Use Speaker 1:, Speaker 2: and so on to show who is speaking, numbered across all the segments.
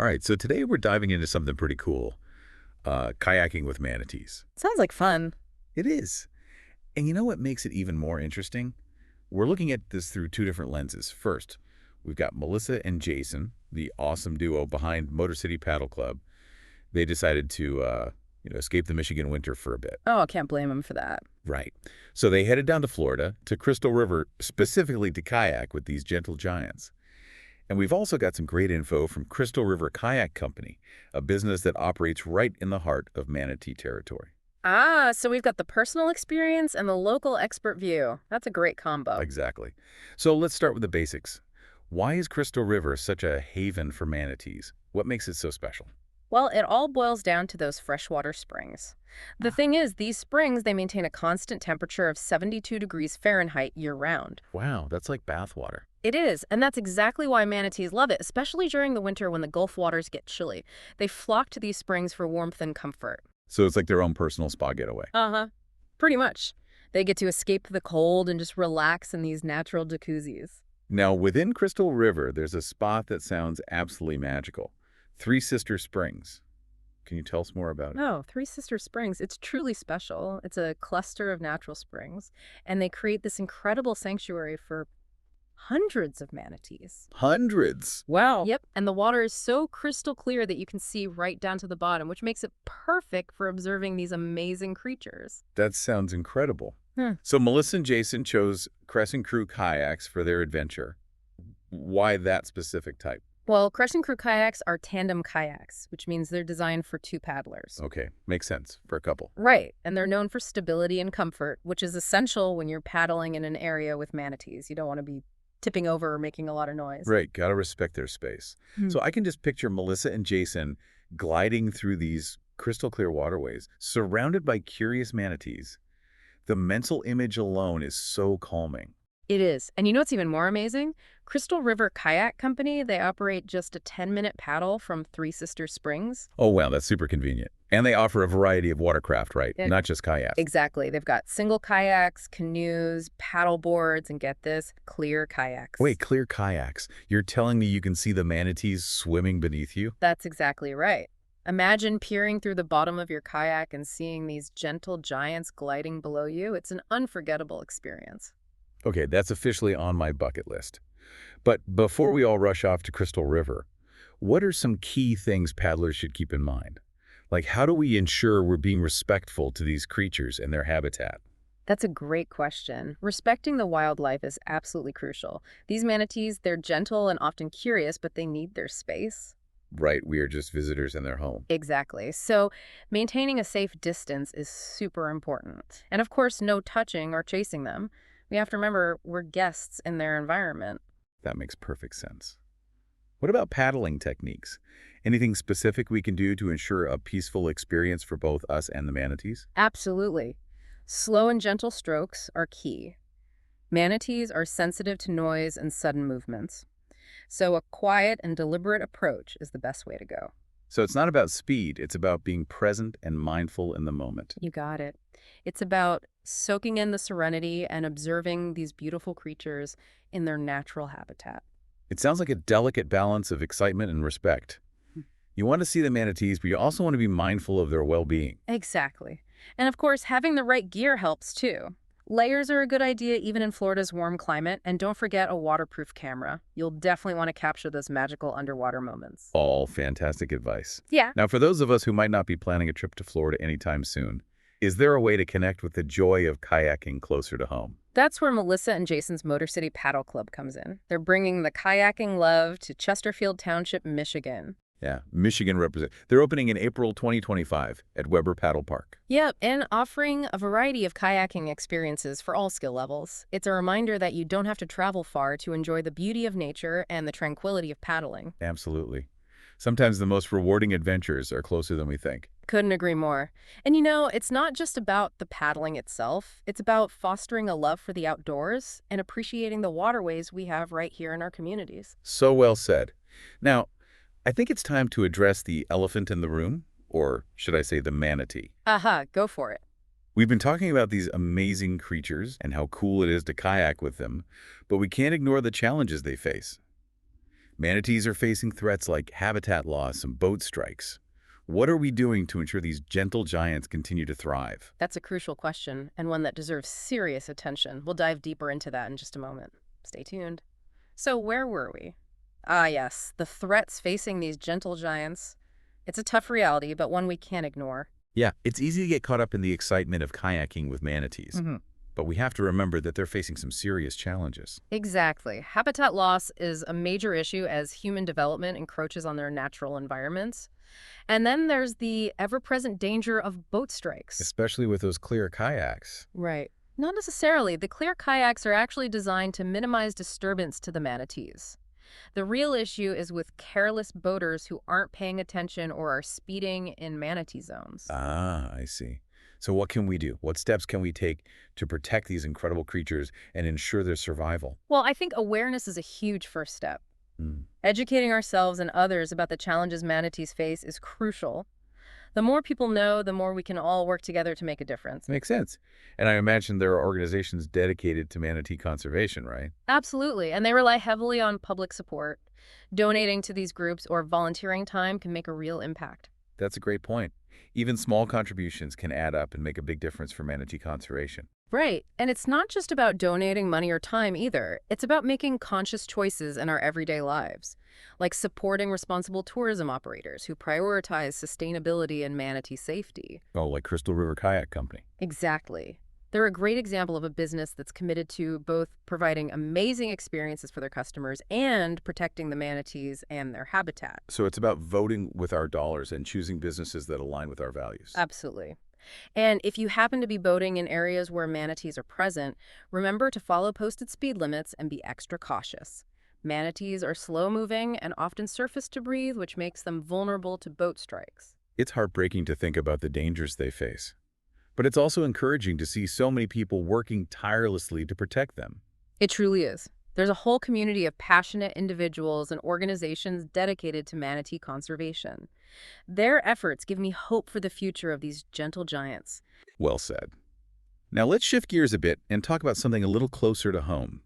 Speaker 1: All right, so today we're diving into something pretty cool, kayaking with manatees.
Speaker 2: Sounds like fun.
Speaker 1: It is. And you know what makes it even more interesting? We're looking at this through two different lenses. First, we've got Melissa and Jason, the awesome duo behind Motor City Paddle Club. They decided to, escape the Michigan winter for a bit.
Speaker 2: Oh, I can't blame him for that.
Speaker 1: Right. So they headed down to Florida, to Crystal River, specifically to kayak with these gentle giants. And we've also got some great info from Crystal River Kayak Company, a business that operates right in the heart of manatee territory.
Speaker 2: Ah, so we've got the personal experience and the local expert view. That's a great combo.
Speaker 1: Exactly. So let's start with the basics. Why is Crystal River such a haven for manatees? What makes it so special?
Speaker 2: Well, it all boils down to those freshwater springs. The thing is, these springs, they maintain a constant temperature of 72 degrees Fahrenheit year-round.
Speaker 1: Wow, that's like bathwater.
Speaker 2: It is, and that's exactly why manatees love it, especially during the winter when the Gulf waters get chilly. They flock to these springs for warmth and comfort.
Speaker 1: So it's like their own personal spa getaway.
Speaker 2: Uh-huh. Pretty much. They get to escape the cold and just relax in these natural jacuzzis.
Speaker 1: Now, within Crystal River, there's a spot that sounds absolutely magical. Three Sister Springs. Can you tell us more about it?
Speaker 2: Oh, Three Sister Springs. It's truly special. It's a cluster of natural springs, and they create this incredible sanctuary for hundreds of manatees.
Speaker 1: Hundreds.
Speaker 2: Wow. Yep, and the water is so crystal clear that you can see right down to the bottom, which makes it perfect for observing these amazing creatures.
Speaker 1: That sounds incredible.
Speaker 2: Hmm.
Speaker 1: So Melissa and Jason chose Crescent Crew kayaks for their adventure. Why that specific type?
Speaker 2: Well, Crescent Crew kayaks are tandem kayaks, which means they're designed for two paddlers.
Speaker 1: Okay, makes sense for a couple.
Speaker 2: Right, and they're known for stability and comfort, which is essential when you're paddling in an area with manatees. You don't want to be tipping over or making a lot of noise.
Speaker 1: Right, gotta respect their space.
Speaker 2: Hmm.
Speaker 1: So I can just picture Melissa and Jason gliding through these crystal clear waterways, surrounded by curious manatees. The mental image alone is so calming.
Speaker 2: It is. And you know what's even more amazing? Crystal River Kayak Company, they operate just a 10-minute paddle from Three Sister Springs.
Speaker 1: Oh, wow, that's super convenient. And they offer a variety of watercraft, right?
Speaker 2: Yeah.
Speaker 1: Not just kayaks.
Speaker 2: Exactly. They've got single kayaks, canoes, paddle boards, and get this, clear kayaks.
Speaker 1: Wait, clear kayaks. You're telling me you can see the manatees swimming beneath you?
Speaker 2: That's exactly right. Imagine peering through the bottom of your kayak and seeing these gentle giants gliding below you. It's an unforgettable experience.
Speaker 1: Okay, that's officially on my bucket list. But before we all rush off to Crystal River, what are some key things paddlers should keep in mind? Like, how do we ensure we're being respectful to these creatures and their habitat?
Speaker 2: That's a great question. Respecting the wildlife is absolutely crucial. These manatees, they're gentle and often curious, but they need their space.
Speaker 1: Right, we are just visitors in their home.
Speaker 2: Exactly. So maintaining a safe distance is super important. And of course, no touching or chasing them. We have to remember we're guests in their environment.
Speaker 1: That makes perfect sense. What about paddling techniques? Anything specific we can do to ensure a peaceful experience for both us and the manatees?
Speaker 2: Absolutely. Slow and gentle strokes are key. Manatees are sensitive to noise and sudden movements. So a quiet and deliberate approach is the best way to go.
Speaker 1: So it's not about speed, it's about being present and mindful in the moment.
Speaker 2: You got it. It's about soaking in the serenity and observing these beautiful creatures in their natural habitat.
Speaker 1: It sounds like a delicate balance of excitement and respect. You want to see the manatees, but you also want to be mindful of their well-being.
Speaker 2: Exactly. And of course, having the right gear helps too. Layers are a good idea even in Florida's warm climate, and don't forget a waterproof camera. You'll definitely want to capture those magical underwater moments.
Speaker 1: All fantastic advice.
Speaker 2: Yeah.
Speaker 1: Now, for those of us who might not be planning a trip to Florida anytime soon, is there a way to connect with the joy of kayaking closer to home?
Speaker 2: That's where Melissa and Jason's Motor City Paddle Club comes in. They're bringing the kayaking love to Chesterfield Township, Michigan.
Speaker 1: Yeah, Michigan represent. They're opening in April 2025 at Weber Paddle Park.
Speaker 2: Yep, and offering a variety of kayaking experiences for all skill levels. It's a reminder that you don't have to travel far to enjoy the beauty of nature and the tranquility of paddling.
Speaker 1: Absolutely. Sometimes the most rewarding adventures are closer than we think.
Speaker 2: Couldn't agree more. And you know, it's not just about the paddling itself. It's about fostering a love for the outdoors and appreciating the waterways we have right here in our communities.
Speaker 1: So well said. Now, I think it's time to address the elephant in the room, or should I say the manatee.
Speaker 2: Aha, go for it.
Speaker 1: We've been talking about these amazing creatures and how cool it is to kayak with them, but we can't ignore the challenges they face. Manatees are facing threats like habitat loss and boat strikes. What are we doing to ensure these gentle giants continue to thrive?
Speaker 2: That's a crucial question, and one that deserves serious attention. We'll dive deeper into that in just a moment. Stay tuned. So, where were we? Ah, yes, the threats facing these gentle giants. It's a tough reality, but one we can't ignore.
Speaker 1: Yeah, it's easy to get caught up in the excitement of kayaking with manatees,
Speaker 2: hmm
Speaker 1: but we have to remember that they're facing some serious challenges.
Speaker 2: Exactly. Habitat loss is a major issue as human development encroaches on their natural environments. And then there's the ever-present danger of boat strikes.
Speaker 1: Especially with those clear kayaks.
Speaker 2: Right. Not necessarily. The clear kayaks are actually designed to minimize disturbance to the manatees. The real issue is with careless boaters who aren't paying attention or are speeding in manatee zones.
Speaker 1: Ah, I see. So what can we do? What steps can we take to protect these incredible creatures and ensure their survival?
Speaker 2: Well, I think awareness is a huge first step.
Speaker 1: Hmm.
Speaker 2: Educating ourselves and others about the challenges manatees face is crucial. The more people know, the more we can all work together to make a difference.
Speaker 1: Makes sense. And I imagine there are organizations dedicated to manatee conservation, right?
Speaker 2: Absolutely, and they rely heavily on public support. Donating to these groups or volunteering time can make a real impact.
Speaker 1: That's a great point. Even small contributions can add up and make a big difference for manatee conservation.
Speaker 2: Right, and it's not just about donating money or time either. It's about making conscious choices in our everyday lives, like supporting responsible tourism operators who prioritize sustainability and manatee safety.
Speaker 1: Oh, like Crystal River Kayak Company.
Speaker 2: Exactly. They're a great example of a business that's committed to both providing amazing experiences for their customers and protecting the manatees and their habitat.
Speaker 1: So it's about voting with our dollars and choosing businesses that align with our values.
Speaker 2: Absolutely. And if you happen to be boating in areas where manatees are present, remember to follow posted speed limits and be extra cautious. Manatees are slow-moving and often surface to breathe, which makes them vulnerable to boat strikes.
Speaker 1: It's heartbreaking to think about the dangers they face. But it's also encouraging to see so many people working tirelessly to protect them.
Speaker 2: It truly is. There's a whole community of passionate individuals and organizations dedicated to manatee conservation. Their efforts give me hope for the future of these gentle giants.
Speaker 1: Well said. Now let's shift gears a bit and talk about something a little closer to home.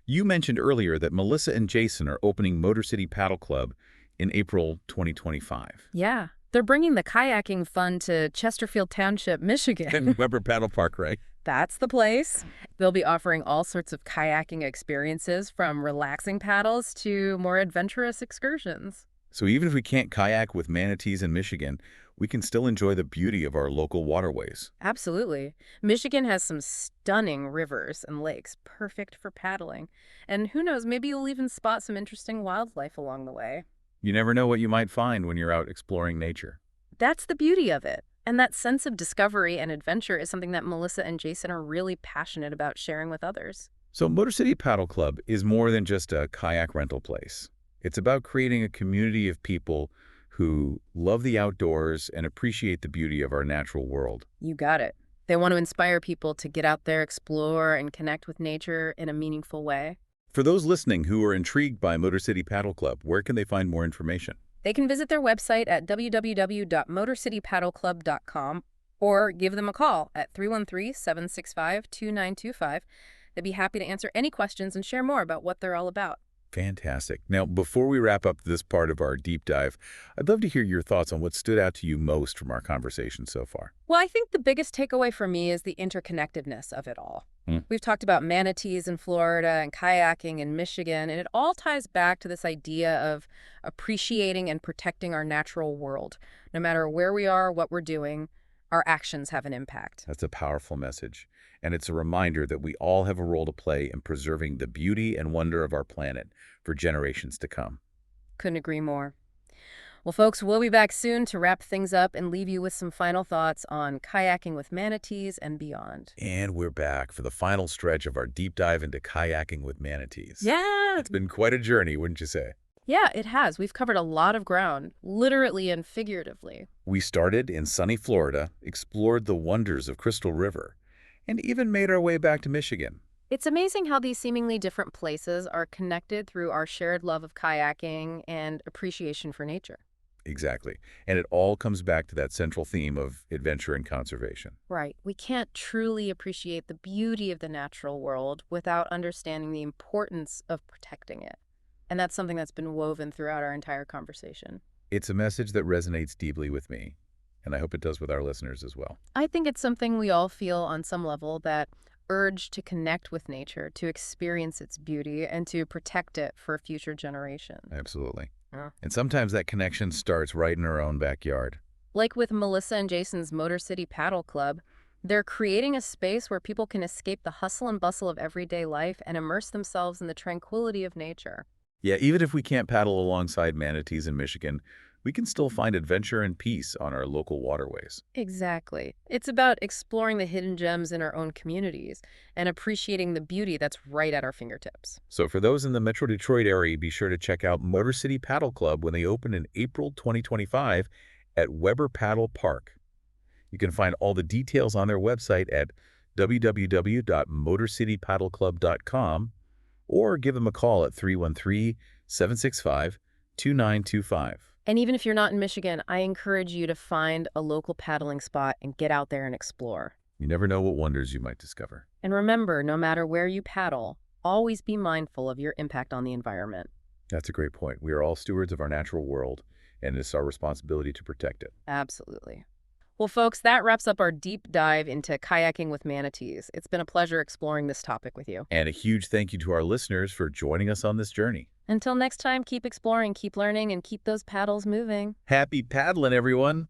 Speaker 1: You mentioned earlier that Melissa and Jason are opening Motor City Paddle Club in April 2025.
Speaker 2: Yeah, they're bringing the kayaking fun to Chesterfield Township, Michigan.
Speaker 1: And Weber Paddle Park, right?
Speaker 2: That's the place. They'll be offering all sorts of kayaking experiences, from relaxing paddles to more adventurous excursions.
Speaker 1: So even if we can't kayak with manatees in Michigan, we can still enjoy the beauty of our local waterways.
Speaker 2: Absolutely. Michigan has some stunning rivers and lakes, perfect for paddling. And who knows, maybe you'll even spot some interesting wildlife along the way.
Speaker 1: You never know what you might find when you're out exploring nature.
Speaker 2: That's the beauty of it. And that sense of discovery and adventure is something that Melissa and Jason are really passionate about sharing with others.
Speaker 1: So Motor City Paddle Club is more than just a kayak rental place. It's about creating a community of people who love the outdoors and appreciate the beauty of our natural world.
Speaker 2: You got it. They want to inspire people to get out there, explore, and connect with nature in a meaningful way.
Speaker 1: For those listening who are intrigued by Motor City Paddle Club, where can they find more information?
Speaker 2: They can visit their website at www.motorcitypaddleclub.com or give them a call at 313-765-2925. They'd be happy to answer any questions and share more about what they're all about.
Speaker 1: Fantastic. Now, before we wrap up this part of our deep dive, I'd love to hear your thoughts on what stood out to you most from our conversation so far.
Speaker 2: Well, I think the biggest takeaway for me is the interconnectedness of it all. We've talked about manatees in Florida and kayaking in Michigan, and it all ties back to this idea of appreciating and protecting our natural world. No matter where we are, what we're doing, our actions have an impact.
Speaker 1: That's a powerful message, and it's a reminder that we all have a role to play in preserving the beauty and wonder of our planet for generations to come.
Speaker 2: Couldn't agree more. Well, folks, we'll be back soon to wrap things up and leave you with some final thoughts on kayaking with manatees and beyond.
Speaker 1: And we're back for the final stretch of our deep dive into kayaking with manatees.
Speaker 2: Yeah!
Speaker 1: It's been quite a journey, wouldn't you say?
Speaker 2: Yeah, it has. We've covered a lot of ground, literally and figuratively.
Speaker 1: We started in sunny Florida, explored the wonders of Crystal River, and even made our way back to Michigan.
Speaker 2: It's amazing how these seemingly different places are connected through our shared love of kayaking and appreciation for nature.
Speaker 1: Exactly. And it all comes back to that central theme of adventure and conservation.
Speaker 2: Right. We can't truly appreciate the beauty of the natural world without understanding the importance of protecting it. And that's something that's been woven throughout our entire conversation.
Speaker 1: It's a message that resonates deeply with me, and I hope it does with our listeners as well.
Speaker 2: I think it's something we all feel on some level, that urge to connect with nature, to experience its beauty, and to protect it for future generations.
Speaker 1: Absolutely.
Speaker 2: Yeah.
Speaker 1: And sometimes that connection starts right in our own backyard.
Speaker 2: Like with Melissa and Jason's Motor City Paddle Club, they're creating a space where people can escape the hustle and bustle of everyday life and immerse themselves in the tranquility of nature.
Speaker 1: Yeah, even if we can't paddle alongside manatees in Michigan, we can still find adventure and peace on our local waterways.
Speaker 2: Exactly. It's about exploring the hidden gems in our own communities and appreciating the beauty that's right at our fingertips.
Speaker 1: So for those in the Metro Detroit area, be sure to check out Motor City Paddle Club when they open in April 2025 at Weber Paddle Park. You can find all the details on their website at www.motorcitypaddleclub.com or give them a call at 313-765-2925.
Speaker 2: And even if you're not in Michigan, I encourage you to find a local paddling spot and get out there and explore.
Speaker 1: You never know what wonders you might discover.
Speaker 2: And remember, no matter where you paddle, always be mindful of your impact on the environment.
Speaker 1: That's a great point. We are all stewards of our natural world, and it's our responsibility to protect it.
Speaker 2: Absolutely. Well, folks, that wraps up our deep dive into kayaking with manatees. It's been a pleasure exploring this topic with you.
Speaker 1: And a huge thank you to our listeners for joining us on this journey.
Speaker 2: Until next time, keep exploring, keep learning, and keep those paddles moving.
Speaker 1: Happy paddling, everyone!